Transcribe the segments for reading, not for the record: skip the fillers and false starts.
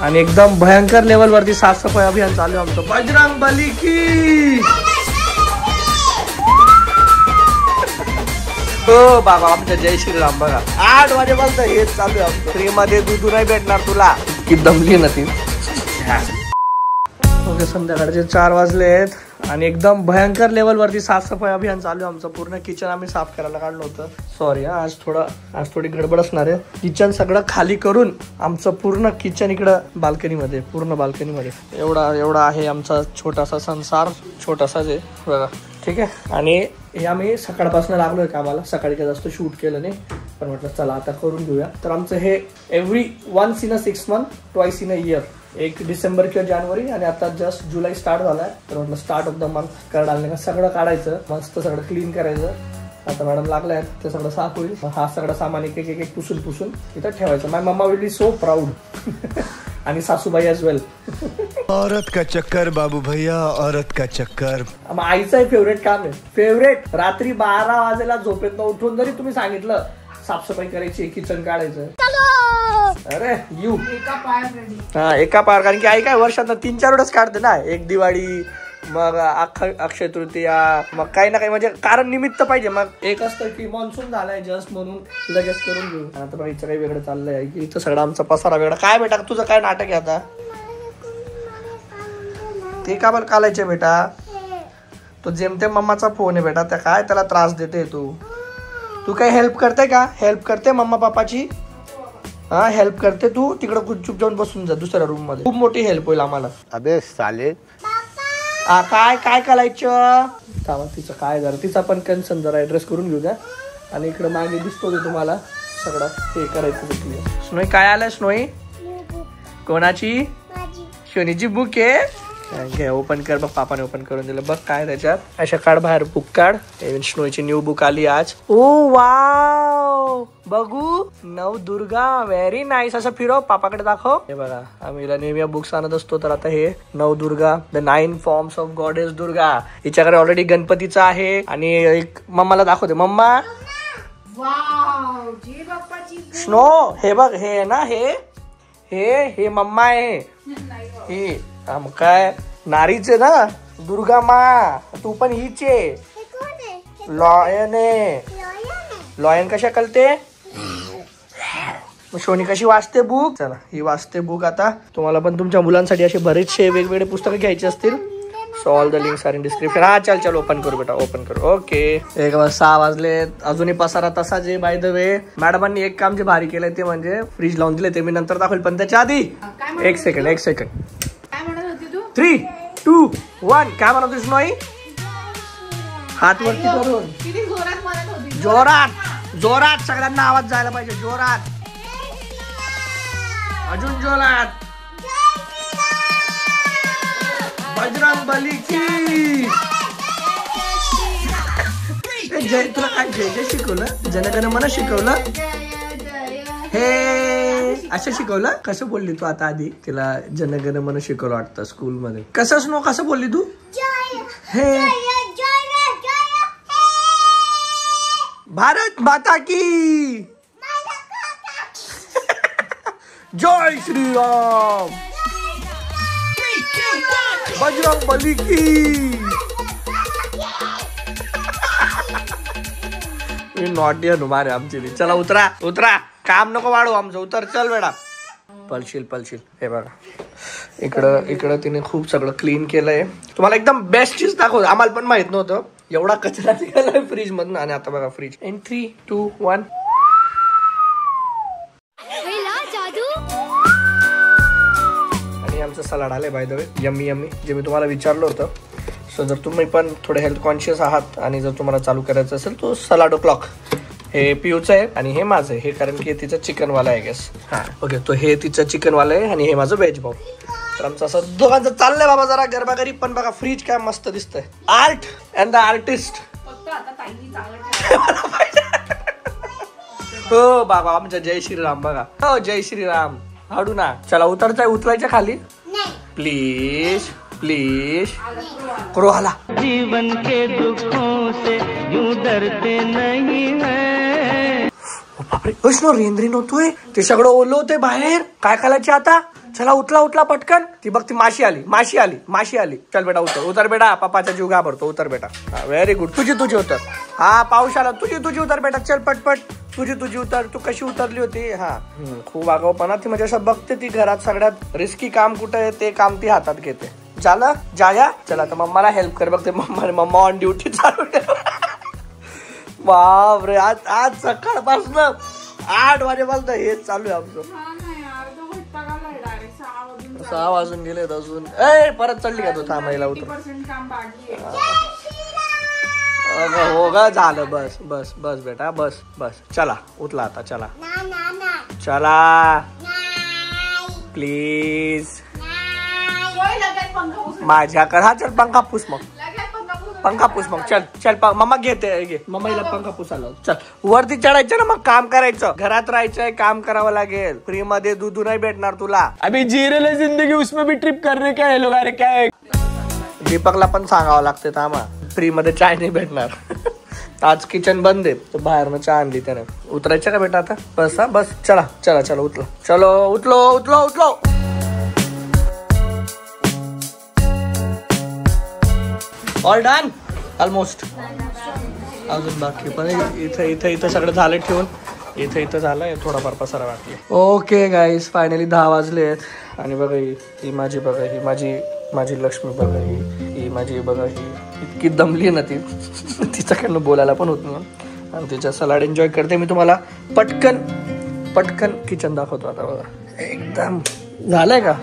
आणि एकदम भयंकर लेवल वरती साफसफाई अभियान चालू आहे आमचं. बजरंग बली की हो बाबा आमचं जय श्रीराम. बघा 8 वाजेपर्यंत हेच चालू आहे आमचं. फ्री मध्ये दूध नाही भेटणार तुला. की दमली ना ती. ओके संध्याकाळचे 4 वाजले आहेत आणि एकदम भयंकर लेवल वरती साफसफाई अभियान चालू आहे आमचं. पूर्ण किचन आम्ही साफ करायला काढलं होतं. सॉरी आज थोडी गडबड असणार आहे. किचन सगळं खाली करून आमचं पूर्ण किचन इकडं बाल्कनीमध्ये, पूर्ण बाल्कनीमध्ये एवढा आहे आमचा छोटासा संसार. छोटासाच आहे बघा. ठीक आहे. आणि हे आम्ही सकाळपासून लागलोय कामाला. सकाळी काय जास्त शूट केलं नाही पण म्हटलं चला आता करून घेऊया. तर आमचं हे every once in a 6 months, twice in a year. 1 डिसेंबर किंवा जानेवारी आणि आता जस्ट जुलै स्टार्ट झालाय. तर म्हटलं स्टार्ट ऑफ द मंथ करायला का सगळं काढायचं, मस्त सगळं क्लीन करायचं. आता मॅडम लागलाय ते सगळं साफ होईल. हा सगळं सामान एक एक पुसून इथं ठेवायचं. My mama will be so proud आणि सासूबाई ॲज वेल. औरत का चक्कर बाबू भैया, औरत का चक्कर. आईचं फेवरेट काम आहे. फेवरेट. रात्री 12 वाजेला झोपेत न उठून जरी तुम्ही सांगितलं साफसफाई करायची, किचन काढायचं, अरे यू एका पार. कारण की आई काय वर्षात 3-4 वेळेस काढते ना. एक दिवाळी, मग अक्षय तृतीया, मग काही ना काही म्हणजे कारण निमित्त पाहिजे. मग एक असतं की मान्सून झालाय जस्ट म्हणून लगेच करून घेऊ. आता बघ हिचं काही वेगळं चाललंय की इथं सगळं आमचा पसारा वेगळा. काय बेटा तुझं काय नाटक आहे आता? ते का बरं कालायचे बेटा? तो जेमतेम मम्माचा फोन आहे बेटा. त्या काय त्याला त्रास देते तू काही हेल्प करते का? हेल्प करते मम्मा पापाची? हा हेल्प करते तू? तिकडं गुपचूप जाऊन बसून जा दुसऱ्या रूम मध्ये. खूप मोठी हेल्प होईल आम्हाला. अबे साले काय करायचं? तिचं काय जरा तिचा पण कन्सर्न जरा ऍड्रेस करून घेऊ द्या. आणि इकडे मागे दिसतो ते तुम्हाला सगळं हे करायचं. स्नोई काय आलंय? स्नोई कोणाची? शोनीची बुक आहे. घे ओपन कर. बघ पापाने ओपन करून दिलं. बघ काय त्याच्यात. अशा काढ बाहेर बुक काढ. स्नोईची न्यू बुक आली आज. ओ वाव बघू. Navdurga very nice. असं फिरव पापाकडे दाखव. हे बघा आम्ही नेहमी बुक्स आणत असतो. तर आता हे Navdurga the 9 forms of goddess Durga. हिच्याकडे ऑलरेडी गणपतीचा आहे. आणि एक मम्माला दाखवते. मम्मा स्नो हे बघ. हे ना हे मम्मा आहे. हे काय नारीचे ना दुर्गा मा. तू पण हीच आहे. लॉयन आहे. लॉयन कशा कळते? शोनी कशी वाचते बुक? चला ही वाचते बुक. आता तुम्हाला पण तुमच्या मुलांसाठी असे बरेचसे वेगवेगळे पुस्तकं घ्यायचे असतील. So all the links are in description. हा चल ओपन करू बेटा. ओपन करू. ओके 6 वाजले. अजूनही पसारा तसाच आहे. बाय द वे मॅडमांनी एक काम जे भारी केलंय ते म्हणजे फ्रीज लावून दिले. ते मी नंतर दाखवेल. पण त्याच्या आधी एक सेकंड 3, 2, 1 काय म्हणत होतीस नोई? हात वरती करून जोरात सगळ्यांना आवाज जायला पाहिजे. जोरात अजून जोरात. बजरंग बली की जय. तुला काय जय शिकवलं? जनगण मन शिकवलं? हे असं शिकवलं? कसं बोलली तू आता? आधी तिला जनगण मन शिकवलं वाटतं स्कूल मध्ये. कसं बोलली तू? हे भारत माता की जय श्रीराम. बजरंग बली की. नॉटी हनुमान आहे आमची. चला उतरा. काम नको वाढू आमचं. उतर चल बेडा. पलशील. हे बघा इकडं तिने खूप सगळं क्लीन केलंय. तुम्हाला एकदम बेस्ट चीज दाखवतो. आम्हाला पण माहित नव्हतं एवढा कचरा निघालाय फ्रीज मधून. आणि आता बघा फ्रीज. इन 3, 2, 1 आणि आमचं सलाड आलंय बाय द वे. यम्मी जे मी तुम्हाला विचारलं होतं. सो जर तुम्ही पण थोडे हेल्थ कॉन्शियस आहात आणि जर तुम्हाला चालू करायचं असेल तो सलाड o'clock. हे पियूचं आहे आणि हे माझं आहे. हे कारण की तिचं चिकनवाला आहे गेस. हा ओके. तो हे तिचं चिकनवाला आहे आणि हे माझं व्हेज भाऊ. तर आमचं असं दोघांचं चाललंय बाबा जरा गरबागरी. पण बघा फ्रीज काय मस्त दिसतंय. Art and the artist. हो बाबा आमच्या जय श्रीराम. बघा हो जय श्रीराम. हाडू ना. चला उतरायच्या खाली प्लीज. क्रोहाला. जीवन के दुखों से यूं डरते नहीं है. बापरे वैष्णव रेंद्री नव्हतोय ते सगळं ओलं होते बाहेर काय करायचे आता चला उतला पटकन ती बघ ती माशी आली चल बेटा उतर बेटा पप्पाचा जीव घाबरतो उतर बेटा व्हेरी गुड तुझी उतर हा पाऊस आला तुझी उतर बेटा चल पटपट तुझी उतर तू कशी उतरली होती हा खूप आगाऊपणा ती म्हणजे असं बघते ती घरात सगळ्यात रिस्की काम कुठं आहे ते काम ती हातात घेते झालं जाया चला तर मम्माला हेल्प कर बघते मम्मा ऑन ड्युटी चालू बापरे आज सकाळपासून 8 वाजेपासून हेच चालू आहे आमचं 6 वाजून गेले अजून परत चढली का तू थांबायला उतर हो ग झालं बस बेटा बस चला उतला आता चला प्लीज माझ्याकडे हा चल पंखा पूस मग चल मम्मा घे मम्माला पंखा पुसायला चल वरती चढायचं ना मग काम करायचं घरात राहायचंय काम करावं लागेल फ्री मध्ये दूध नाही भेटणार तुला अभी जीरे जिंदगी उसमें भी ट्रिप करने क्या है लोग अरे क्या है दीपकला पण सांगावं लागते थांबा फ्री मध्ये चाय नाही भेटणार आज किचन बंद आहे तर बाहेरनं चहा आणली त्याने उतरायचं का बेटा आता बस चला उतलो ऑल डन ऑलमोस्ट अजून बाकी पण इथं सगळं झालं ठेवून इथं झालंय थोडाफार पसारा वाटले ओके गाईज फायनली 10 वाजले आहेत आणि बघा ही माझी लक्ष्मी बघा ही माझी बघा ही इतकी दमली ना ती तिच्याकडनं बोलायला पण होत नाही आणि तिच्या सलाड एन्जॉय करते मी तुम्हाला पटकन किचन दाखवतो आता बघा एकदम झालंय का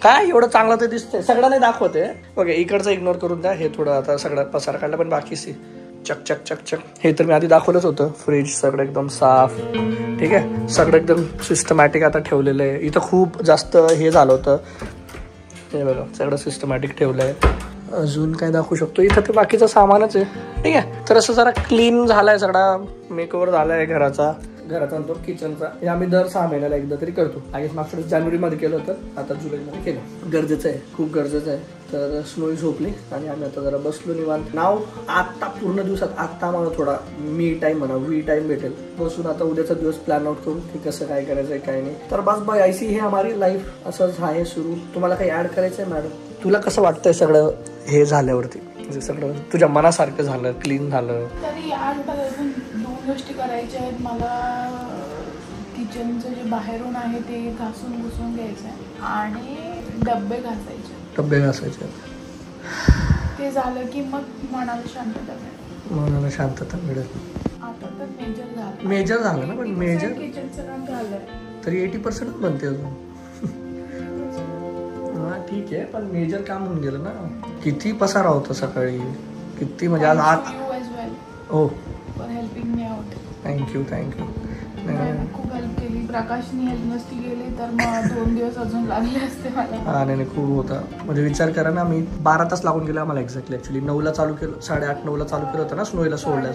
काय एवढं चांगलं ते दिसतंय सगळं नाही दाखवते ओके इकडचं इग्नोर करून द्या हे थोडं आता सगळं पसार काढला पण बाकीची चक हे तर मी आधी दाखवलंच होतं फ्रीज सगळं एकदम साफ ठीक आहे सगळं एकदम सिस्टमॅटिक आता ठेवलेलं आहे इथं खूप जास्त हे झालं होतं हे बघा सगळं सिस्टमॅटिक ठेवलंय अजून काय दाखवू शकतो इथं ते बाकीचं सामानच आहे ठीक आहे तर असं जरा क्लीन झालाय सगळा मेकओव्हर झालाय घराचा तो किचनचा हे आम्ही दर 6 महिन्याला एकदा तरी करतो आधी मागच्या जानेवारीमध्ये केलं होतं आता जुलैमध्ये केलं गरजेचं आहे खूप गरजेचं आहे तर स्नोई झोपली आणि आम्ही आता जरा बसलो निवांत नाव आता पूर्ण दिवसात आता मला थोडा वी टाइम भेटेल बसून आता उद्याचा दिवस प्लॅन आउट करून की कसं काय करायचंय काय नाही तर बस बाय ऐसी हे हमारी लाईफ असंच आहे सुरू तुम्हाला काही ऍड करायचंय मॅडम तुला कसं वाटतंय सगळं हे झाल्यावरती म्हणजे सगळं तुझ्या मनासारखं झालं क्लीन झालं तरी दोन गोष्टी करायच्या आहेत मला किचनचं जे बाहेरून आहे ते घासून घ्यायचं आहे आणि डब्बे घासायचे ते झालं की मग मनाला शांतता मिळेल आता तर मेजर झालं ना पण मेजर किचनचं काम झालंय तरी 80% बनते अजून हा ठीक आहे पण मेजर काम होऊन गेलं ना किती पसारा होता सकाळी किती म्हणजे आज हो हेल्पिंग मी आउट थँक्यू खूप हेल्प केली प्रकाशनी हेल्प नसती गेली तर मग 2 दिवस अजून लागले असते मला हा नाही खूप होता म्हणजे विचार करा ना मी 12 तास लागून गेले आम्हाला एक्झॅक्टली ऍक्च्युली 9ला चालू केलं 8:30-9ला चालू केलं होतं ना स्नोईला सोडल्या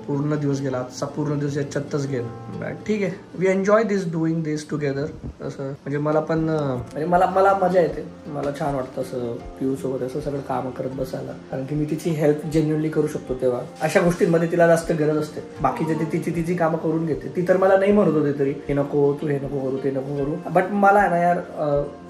पूर्ण दिवस गेला आजचा पूर्ण दिवस याच्यातच गेला ठीक आहे we enjoy doing this together असं म्हणजे मला पण म्हणजे मला मजा येते मला छान वाटतं असं पिऊ सोबत असं सगळं काम करत बसायला कारण की मी तिची हेल्प जेन्युअनली करू शकतो तेव्हा अशा गोष्टींमध्ये तिला जास्त गरज असते बाकीचे ते तिची कामं करून घेते ती तर मला नाही म्हणत होते तरी हे नको तू हे नको करू ते नको करू बट मला ना यार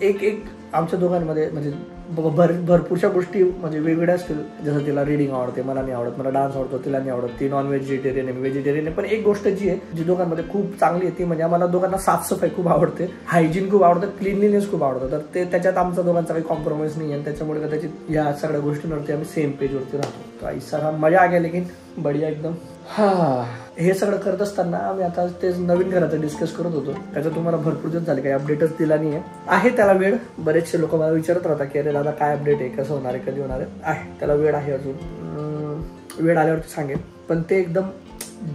एक आमच्या दोघांमध्ये म्हणजे भरपूरशा गोष्टी म्हणजे वेगवेगळ्या असतील जसं तिला रिडिंग आवडते मला नाही आवडत मला डान्स आवडतो तिला नाही आवडत ती नॉन व्हेजिटेरियन आहे व्हेजिटेरियन आहे पण एक गोष्ट जी आहे जी दोघांमध्ये खूप चांगली आहे ती म्हणजे आम्हाला दोघांना साफसफाई खूप आवडते हायजीन खूप आवडतं क्लीनलीनेस खूप आवडतं तर ते त्याच्यात आमचा दोघांचा काही कॉम्प्रोमाइज नाही आहे त्याच्यामुळे कदाचित या सगळ्या गोष्टींवरती आम्ही सेम पेजवरती राहतो तो ऐसा मजा आ गया लेकिन बढिया एकदम हे सगळं करत असताना आम्ही आता ते नवीन घराचं डिस्कस करत होतो त्याचं तुम्हाला भरपूर दिवस झाले काही अपडेटच दिला नाही आहे त्याला वेळ बरेचसे लोक मला विचारत राहतात की अरे दादा काय अपडेट आहे कसं होणार आहे कधी होणार आहे त्याला वेळ आहे अजून वेळ आल्यावरती सांगेल पण ते एकदम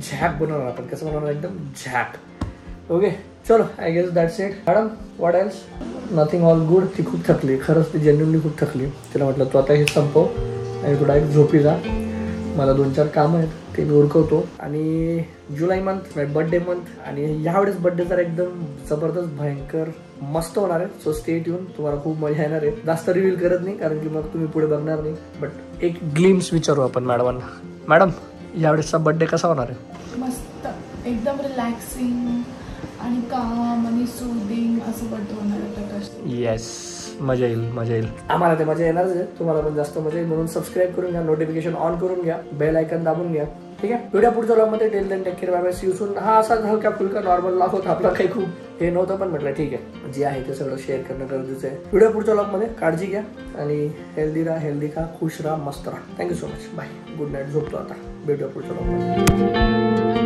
झॅक बनवणार आपण कसं बनवणार एकदम झॅक ओके चलो I guess that's it madam what else nothing all good ती खूप थकली खरंच ती जेन्युअनली खूप थकली तिला म्हटलं तू आता हे संपव आणि तू डायरेक्ट झोपी जा मला 2-4 कामं आहेत ते मी उरकवतो आणि जुलै मंथ बर्थडे मंथ आणि यावेळेस बर्थडे तर एकदम जबरदस्त भयंकर मस्त होणार आहे सो स्टे ट्यून तुम्हाला खूप मजा येणार आहे जास्त रिव्हील करत नाही कारण की मग तुम्ही पुढे बघणार नाही बट एक ग्लिम्स विचारू आपण मॅडम यावेळेसचा बर्थडे कसा होणार आहे मस्त एकदम रिलॅक्सिंग आणि काम आणि सूदिंग असं बर्थडे होणार आहे प्रकाश. येस, मजा येईल मजा येईल. आम्हाला ते मजा येणारच आहे, तुम्हाला पण जास्त मजा येईल. म्हणून सबस्क्राईब करून घ्या, नोटिफिकेशन ऑन करून घ्या, बेल आयकन दाबून घ्या. ठीक आहे, व्हिडिओ पुढच्या व्लॉगमध्ये till then take care bye bye see you soon. हा असा हलका फुलका नॉर्मल व्लॉग होता आपला, काही खूप हे नव्हतं, पण म्हटलं ठीक आहे जे आहे ते सगळं शेअर करणं गरजेचं आहे. व्हिडिओ पुढच्या व्लॉगमध्ये काळजी घ्या आणि हेल्दी राहा, हेल्दी खा, खुश राहा, मस्त राहा. Thank you so much, bye, good night. झोपतो आता, भेटूया पुढच्या व्लॉगमध्ये.